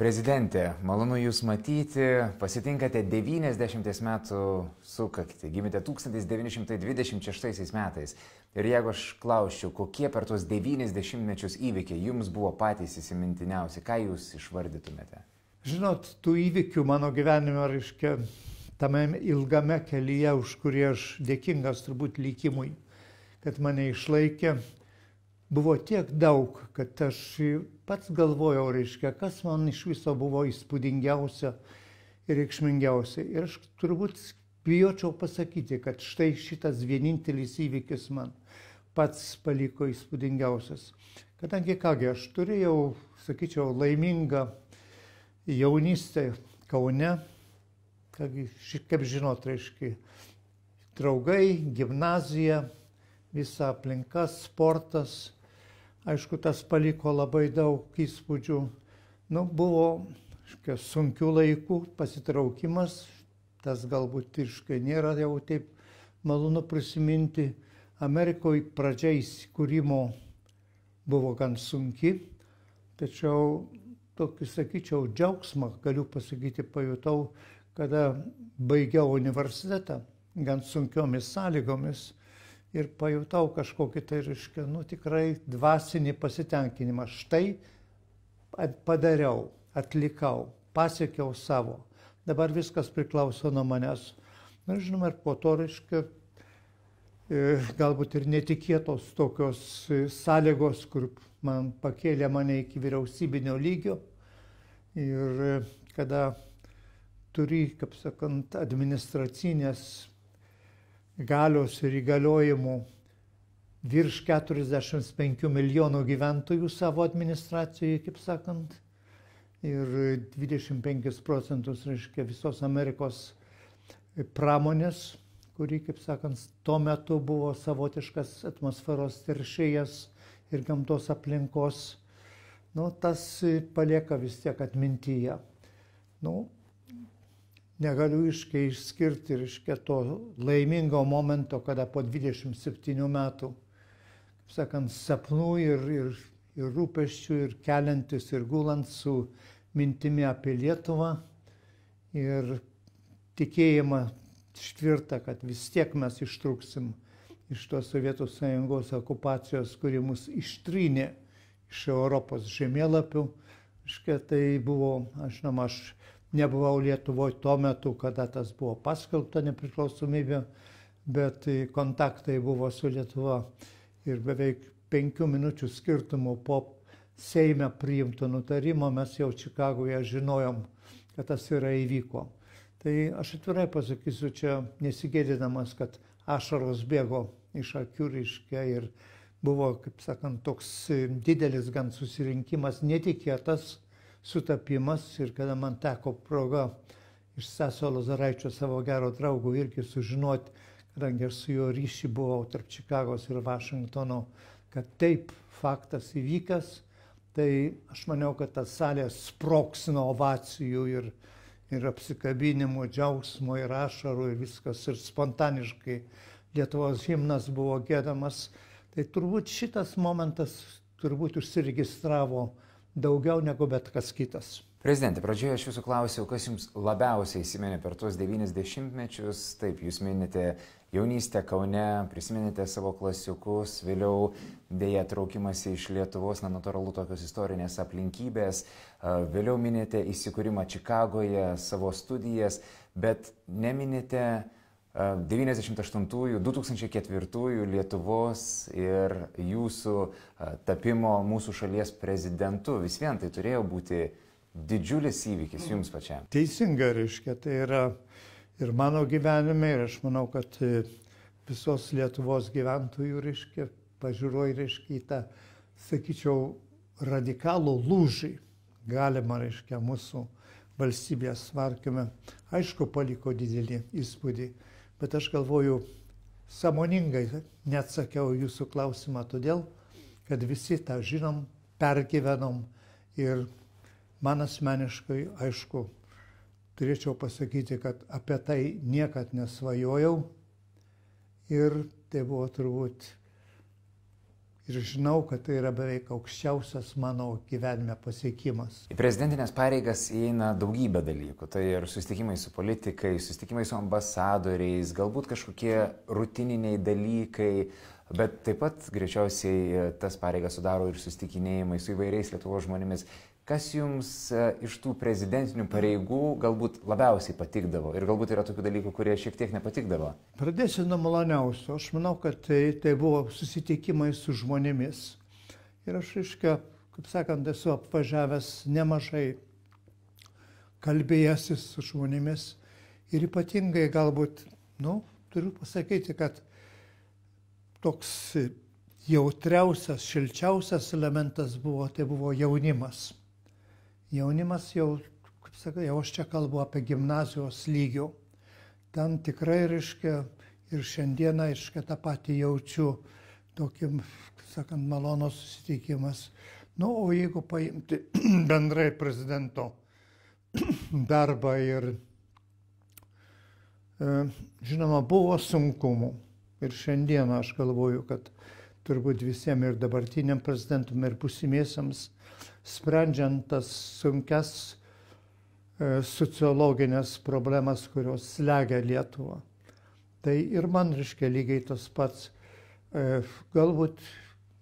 Prezidentė, malonu Jūs matyti, pasitinkate 90 metų sukaktį, gimėte 1926 metais. Ir jeigu aš klausčiau, kokie per tuos 90 mečius įvykiai Jums buvo patys įsimintiniausi, ką Jūs išvardytumėte? Žinot, tų įvykių mano gyvenime, reiškia, tame ilgame kelyje, už kurį aš dėkingas turbūt likimui, kad mane išlaikė, buvo tiek daug, kad aš pats galvojau, reiškia, kas man iš viso buvo įspūdingiausia ir reikšmingiausia. Ir aš turbūt bijočiau pasakyti, kad štai šitas vienintelis įvykis man pats paliko įspūdingiausias. Kadangi kągi, aš turėjau, sakyčiau, laimingą jaunystę Kaune, kaip žinot, reiškia, draugai, gimnazija, visa aplinka, sportas. Aišku, tas paliko labai daug įspūdžių. Buvo sunkių laikų, pasitraukimas, tas galbūt irškai nėra jau taip malonu prisiminti. Amerikoje pradžia įsikūrimo buvo gan sunki, tačiau tokį, sakyčiau, džiaugsmą, galiu pasakyti, pajutau, kada baigiau universitetą gan sunkiomis sąlygomis. Ir pajutau kažkokį tai, reiškia, tikrai dvasinį pasitenkinimą. Štai padariau, atlikau, pasiekiau savo. Dabar viskas priklauso nuo manęs. Žinoma, ir po to, reiškia, galbūt ir netikėtos tokios sąlygos, kur man pakėlė mane iki vyriausybinio lygio. Ir kada turi, kaip sakant, administracinės galios ir įgaliojimų virš 45 milijonų gyventojų savo administracijoje, kaip sakant, ir 25 procentus, reiškia, visos Amerikos pramonės, kuri, kaip sakant, tuo metu buvo savotiškas atmosferos teršėjas ir gamtos aplinkos, tas palieka vis tiek atmintyje. Negaliu išskirti, reiškia, to laimingo momento, kada po 27 metų, kaip sakant, sapnų ir rūpesčių, ir keliantis, ir gulant su mintimi apie Lietuvą ir tikėjimą tvirtą, kad vis tiek mes ištrūksim iš tos Sovietų Sąjungos okupacijos, kuri mus ištrynė iš Europos žemėlapių. Reiškia, tai buvo, žinoma, aš nebuvau Lietuvoje tuo metu, kada tas buvo paskelbta nepriklausomybė, bet kontaktai buvo su Lietuva ir beveik 5 minučių skirtumų po Seime priimto nutarimo mes jau Čikagoje žinojom, kad tas yra įvyko. Tai aš atvirai pasakysiu čia nesigėdinamas, kad ašaros bėgo iš akių, reiškia, ir buvo, kaip sakant, toks didelis gan susirinkimas, netikėtas sutapimas, ir kada man teko proga iš Stasio Lozoraičio, savo gero draugo, irgi sužinoti, kadangi aš su juo ryšį buvau tarp Čikagos ir Vašingtono, kad taip faktas įvykęs, tai aš maniau, kad ta salė sprogs nuo ovacijų ir apsikabinimo, džiaugsmo ir ašarų ir viskas, ir spontaniškai Lietuvos himnas buvo giedamas. Tai turbūt šitas momentas užsiregistravo daugiau negu bet kas kitas. Prezidentė, pradžioje aš Jūsų klausiau, kas Jums labiausiai įsiminė per tuos 90 mečius. Taip, Jūs minite jaunystę Kaune, prisiminėte savo klasiukus, vėliau dėja traukimasi iš Lietuvos, natūralu tokios istorinės aplinkybės, vėliau minite įsikūrimą Čikagoje, savo studijas, bet neminite 98-ųjų, 2004-ųjų Lietuvos ir Jūsų tapimo mūsų šalies prezidentu. Vis vien tai turėjo būti didžiulis įvykis Jums pačiam. Teisingai, reiškia, tai yra ir mano gyvenime, ir aš manau, kad visos Lietuvos gyventojų, reiškia, pažiūroj, reiškia, į tą, sakyčiau, radikalų lūžį galima, reiškia, mūsų valstybės tvarkyme. Aišku, paliko didelį įspūdį. Bet aš galvoju, sąmoningai neatsakiau Jūsų klausimą todėl, kad visi tą žinom, pergyvenom ir man asmeniškai, aišku, turėčiau pasakyti, kad apie tai niekad nesvajojau ir tai buvo turbūt ir žinau, kad tai yra beveik aukščiausias mano gyvenime pasiekimas. Į prezidentinės pareigas įeina daugybė dalykų. Tai ir susitikimai su politikais, susitikimai su ambasadoriais, galbūt kažkokie rutininiai dalykai, bet taip pat greičiausiai tas pareigas sudaro ir susitikinėjimai su įvairiais Lietuvos žmonėmis. Kas jums iš tų prezidentinių pareigų galbūt labiausiai patikdavo ir galbūt yra tokių dalykų, kurie šiek tiek nepatikdavo? Pradėsiu nuo maloniausio. Aš manau, kad tai buvo susitikimai su žmonėmis. Ir aš, kaip sakant, esu apvažiavęs nemažai, kalbėjęsis su žmonėmis. Ir ypatingai galbūt, turiu pasakyti, kad toks jautriausias, šilčiausias elementas buvo jaunimas. Jaunimas jau, kaip sakai, jau aš čia kalbu apie gimnazijos lygio. Ten tikrai, ir šiandieną, tą patį jaučiu, tokį, kaip sakant, malonus susitikimas. O jeigu paimti bendrai prezidento darbą ir, žinoma, buvo sunkumų. Ir šiandieną aš galvoju, kad turbūt visiems ir dabartiniam prezidentum, ir būsimiesiams, sprendžiant tas sunkias sociologinės problemas, kurios slegia Lietuvą. Tai ir man, lygiai tas pats. Galbūt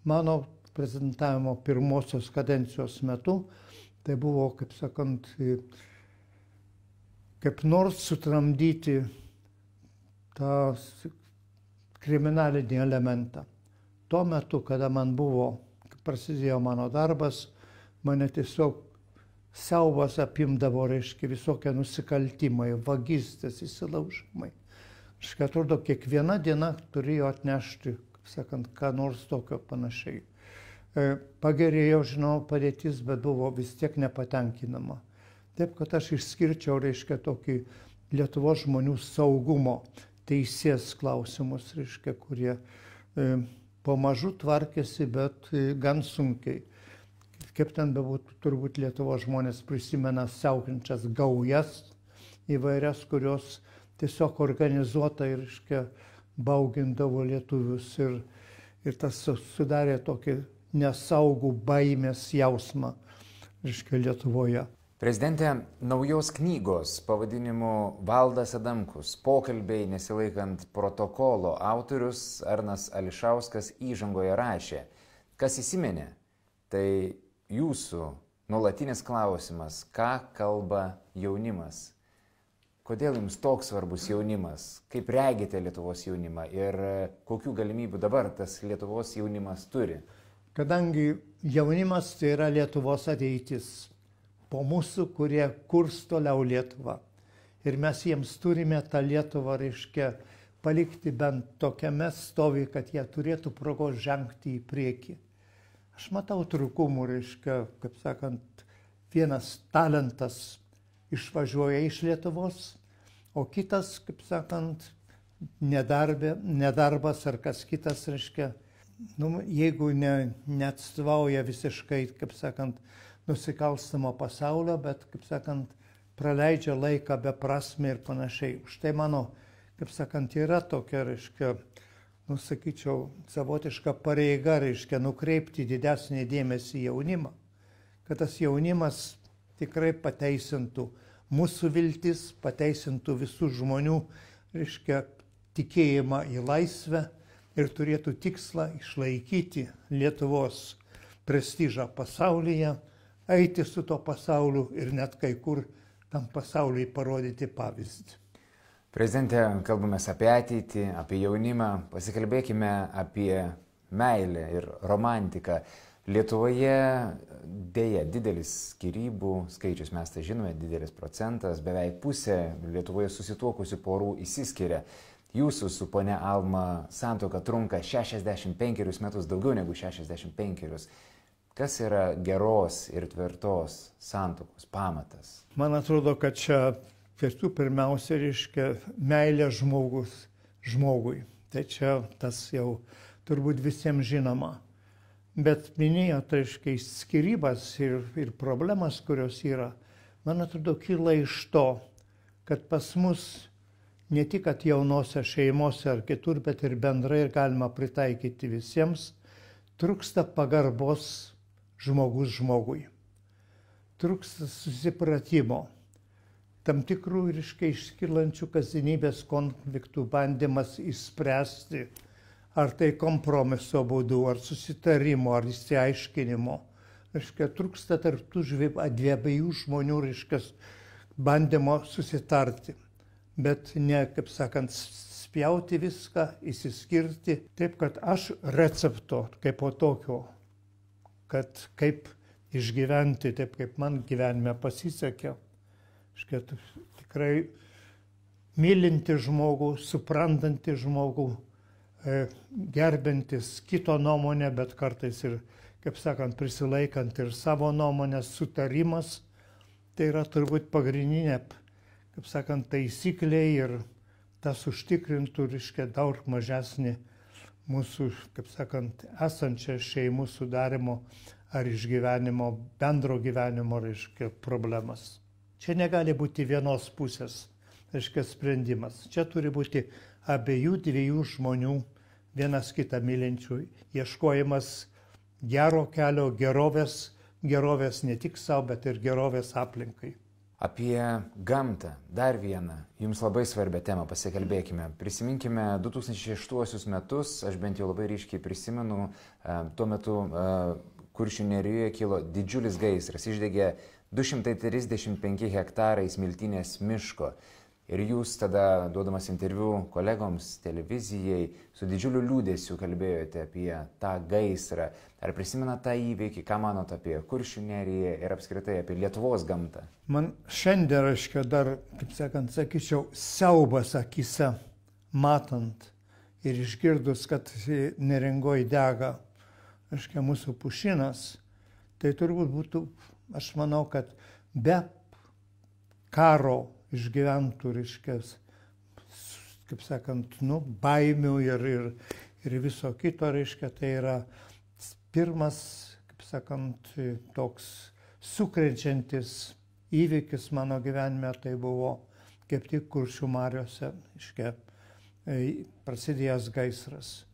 mano prezidentavimo pirmosios kadencijos metu, tai buvo, kaip sakant, kaip nors sutramdyti tą kriminalinį elementą. Tuo metu, kada prasidėjo mano darbas, mane tiesiog siaubas apimdavo, visokie nusikaltimai, vagystės, įsilaužimai. Atrodo, kiekviena diena turėjo atnešti, kaip sakant, ką nors tokio panašiai. Pagerėjo, žinau, padėtis, bet buvo vis tiek nepatenkinama. Taip, kad aš išskirčiau, tokį Lietuvos žmonių saugumo, teisės klausimus, kurie pamažu tvarkėsi, bet gan sunkiai. Kaip ten bebūtų, turbūt Lietuvos žmonės prisimena siaukiančias gaujas įvairias, kurios tiesiog organizuotai, baugindavo lietuvius ir tas sudarė tokį nesaugų baimės jausmą, Lietuvoje. Prezidentė, naujos knygos pavadinimu Valdas Adamkus, pokalbiai nesilaikant protokolo, autorius Arnas Ališauskas įžangoje rašė, kas įsiminė, tai jūsų nuolatinis klausimas, ką kalba jaunimas. Kodėl jums toks svarbus jaunimas? Kaip regite Lietuvos jaunimą ir kokių galimybių dabar tas Lietuvos jaunimas turi? Kadangi jaunimas tai yra Lietuvos ateitis, po mūsų, kurie kurs toliau Lietuvą. Ir mes jiems turime tą Lietuvą, palikti bent tokiame stovi, kad jie turėtų progos žengti į priekį. Aš matau trūkumų, kaip sakant, vienas talentas išvažiuoja iš Lietuvos, o kitas, kaip sakant, nedarbas ar kas kitas, jeigu neatstovauja visiškai, kaip sakant, nusikalstamo pasaulio, bet, kaip sakant, praleidžia laiką beprasmį ir panašiai. Štai mano, kaip sakant, yra tokia, sakyčiau, savotiška pareiga, nukreipti didesnį dėmesį į jaunimą, kad tas jaunimas tikrai pateisintų mūsų viltis, pateisintų visų žmonių, tikėjimą į laisvę ir turėtų tikslą išlaikyti Lietuvos prestižą pasaulyje, eiti su to pasauliu ir net kai kur tam pasauliui parodyti pavyzdį. Prezidente, kalbamės apie ateitį, apie jaunimą, pasikalbėkime apie meilę ir romantiką. Lietuvoje dėja didelis skyrybų skaičius, mes tai žinome, didelis procentas, beveik pusė Lietuvoje susituokusių porų išsiskiria. Jūsų su ponia Alma santuoka trunka 65 metus, daugiau negu 65. Kas yra geros ir tvirtos santuokos pamatas? Man atrodo, kad čia pirmiausia meilė žmogui. Tai čia tas jau turbūt visiems žinoma. Bet minėjot, skyrybas ir problemas, kurios yra, man atrodo, kyla iš to, kad pas mus ne tik jaunose šeimose ar kitur, bet ir bendrai galima pritaikyti visiems, trūksta pagarbos žmogus žmogui, trūksta susipratimo, tam tikrų iškylančių kasdienybės konfliktų bandymas išspręsti, ar tai kompromiso būdu, ar susitarimo, ar išsiaiškinimo. Trūksta tarp tų dviejų žmonių bandymo susitarti, bet ne, kaip sakant, spjauti viską, išsiskirti, taip kad aš recepto kaip po tokio, kad kaip išgyventi, taip kaip man gyvenime pasisekė, tikrai mylinti žmogų, suprantanti žmogų, gerbintis kito nuomonę, bet kartais ir, kaip sakant, prisilaikant ir savo nuomonės, sutarimas, tai yra turbūt pagrindinė, kaip sakant, taisyklė ir tas užtikrintų, daug mažesnį mūsų, kaip sakant, esančią šeimų sudarimo ar išgyvenimo, bendro gyvenimo, problemas. Čia negali būti vienos pusės, sprendimas. Čia turi būti abiejų dviejų žmonių, vienas kitą mylinčių, ieškojimas gero kelio, gerovės ne tik savo, bet ir gerovės aplinkai. Apie gamtą, dar vieną, jums labai svarbią temą pasikalbėkime. Prisiminkime 2006 metus, aš bent jau labai ryškiai prisimenu, tuo metu Kuršių nerijoje kilo didžiulis gaisras, išdegė 235 hektarai smiltynės miško. Ir jūs tada, duodamas interviu kolegoms televizijai, su didžiuliu liūdėsiu kalbėjote apie tą gaisrą. Ar prisimenate tą įvykį, ką manote apie Kuršių neriją ir apskritai apie Lietuvos gamtą? Man šiandien, dar, kaip sakant, sakyčiau, siaubas akyse, matant ir išgirdus, kad Neringoje dega, mūsų pušinas, tai turbūt būtų, aš manau, kad be karo išgyventų, kaip sakant, baimių ir viso kito, tai yra pirmas, kaip sakant, toks sukrečiantis įvykis mano gyvenime, tai buvo kaip tik Kuršių mariose, prasidėjęs gaisras.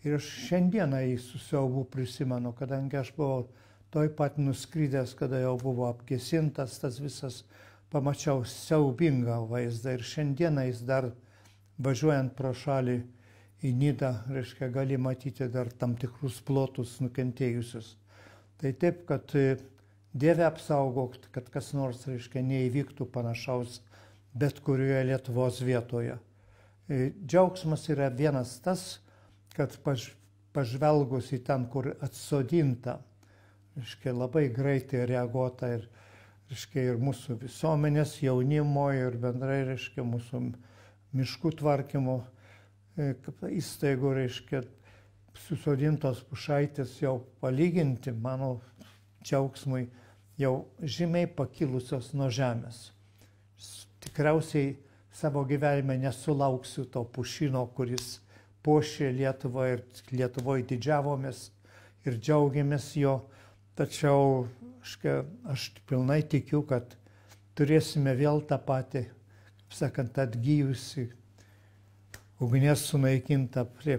Ir aš šiandieną jį su siaubu prisimenu, kadangi aš buvau toj pat nuskridęs, kada jau buvo apgesintas tas visas, pamačiau siaubingą vaizdą ir šiandieną jis dar važiuojant pro šalį į Nidą, gali matyti dar tam tikrus plotus nukentėjusius. Tai taip, kad Dieve apsaugok, kad kas nors, neįvyktų panašaus bet kurioje Lietuvos vietoje. Džiaugsmas yra vienas tas, kad pažvelgus į ten, kur atsodinta, labai greitai reaguota ir mūsų visuomenės, jaunimo ir bendrai, mūsų miškų tvarkymo įstaigų, susodintos pušaitės jau palyginti, mano džiaugsmui, jau žymiai pakilusios nuo žemės. Tikriausiai savo gyvenime nesulauksiu to pušino, kuris puošė Lietuvą ir Lietuvoje didžiavomės ir džiaugiamės jo, tačiau aš pilnai tikiu, kad turėsime vėl tą patį, kaip sakant, atgyjusi, ugnies sunaikintą prie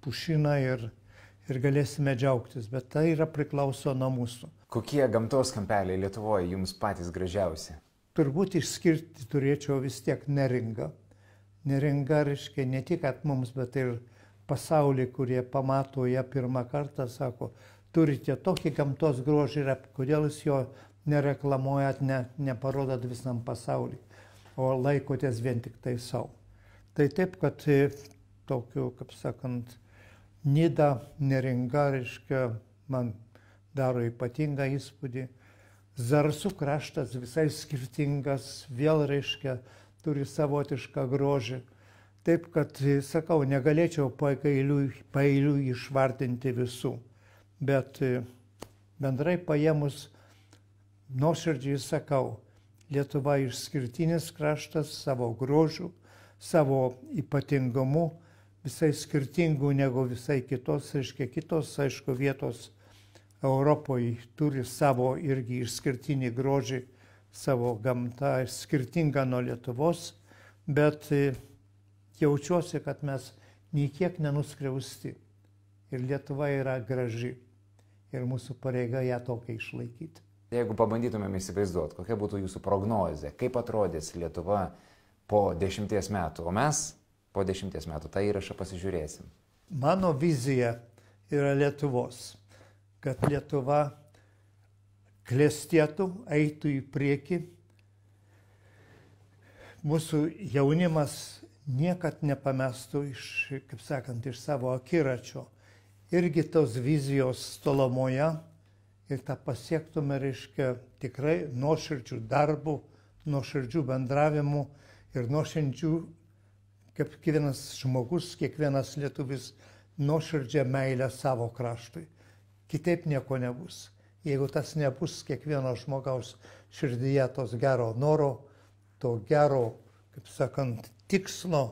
pušiną ir galėsime džiaugtis, bet tai yra priklauso nuo mūsų. Kokie gamtos kampeliai Lietuvoje jums patys gražiausi? Turbūt išskirti turėčiau vis tiek Neringą. Neringa ne tik mums, bet ir pasaulį, kurie pamato ją pirmą kartą, sako, turite tokį gamtos grožį ir kodėl jūs jo nereklamuojat, neparodot visam pasauliui, o laikotės vien tik tai savo. Tai taip, kad tokiu, kaip sakant, Nida, Neringa, man daro ypatingą įspūdį. Zarasų kraštas visai skirtingas, vėl turi savotišką grožį. Taip, kad, sakau, negalėčiau paeiliui išvardinti visų. Bet bendrai paėmus, nuoširdžiai sakau, Lietuva išskirtinis kraštas savo grožiu, savo ypatingumu, visai skirtingų negu visai kitos, kitos, aišku, vietos Europoje turi savo irgi išskirtinį grožį, savo gamtą, skirtingą nuo Lietuvos, bet jaučiuosi, kad mes nei kiek nenuskriausti. Ir Lietuva yra graži. Ir mūsų pareiga ją tokią išlaikyti. Jeigu pabandytumėm įsivaizduoti, kokia būtų jūsų prognozė, kaip atrodys Lietuva po 10 metų, o mes po 10 metų tą įrašą pasižiūrėsim. Mano vizija yra Lietuvos, kad Lietuva klestėtų, eitų į priekį. Mūsų jaunimas niekad nepamestų iš savo akiračio. Irgi tos vizijos tolumoje ir tą pasiektume, tikrai nuoširdžių darbų, nuoširdžių bendravimų ir nuoširdžių, kaip kiekvienas žmogus, kiekvienas lietuvis, nuoširdžią meilę savo kraštui. Kitaip nieko nebus. Jeigu tas nebus kiekvieno žmogaus širdyje tos gero noro, to gero, tikslo,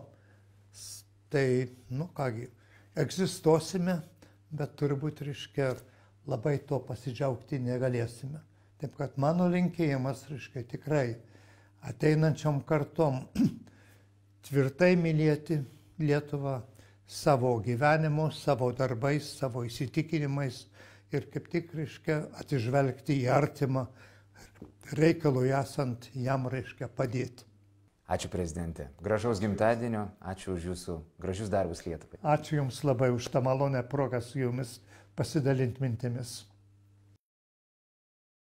tai, egzistuosime, bet turbūt, labai to pasidžiaugti negalėsime. Taip kad mano linkėjimas, tikrai ateinančiom kartom tvirtai mylėti Lietuvą savo gyvenimu, savo darbais, savo įsitikinimais ir kaip tik, atsižvelgti į artimą reikalui esant jam, padėti. Ačiū, prezidente. Gražaus gimtadienio, ačiū už jūsų gražius darbus Lietuvai. Ačiū Jums labai už tą malonę progą su Jumis pasidalinti mintimis.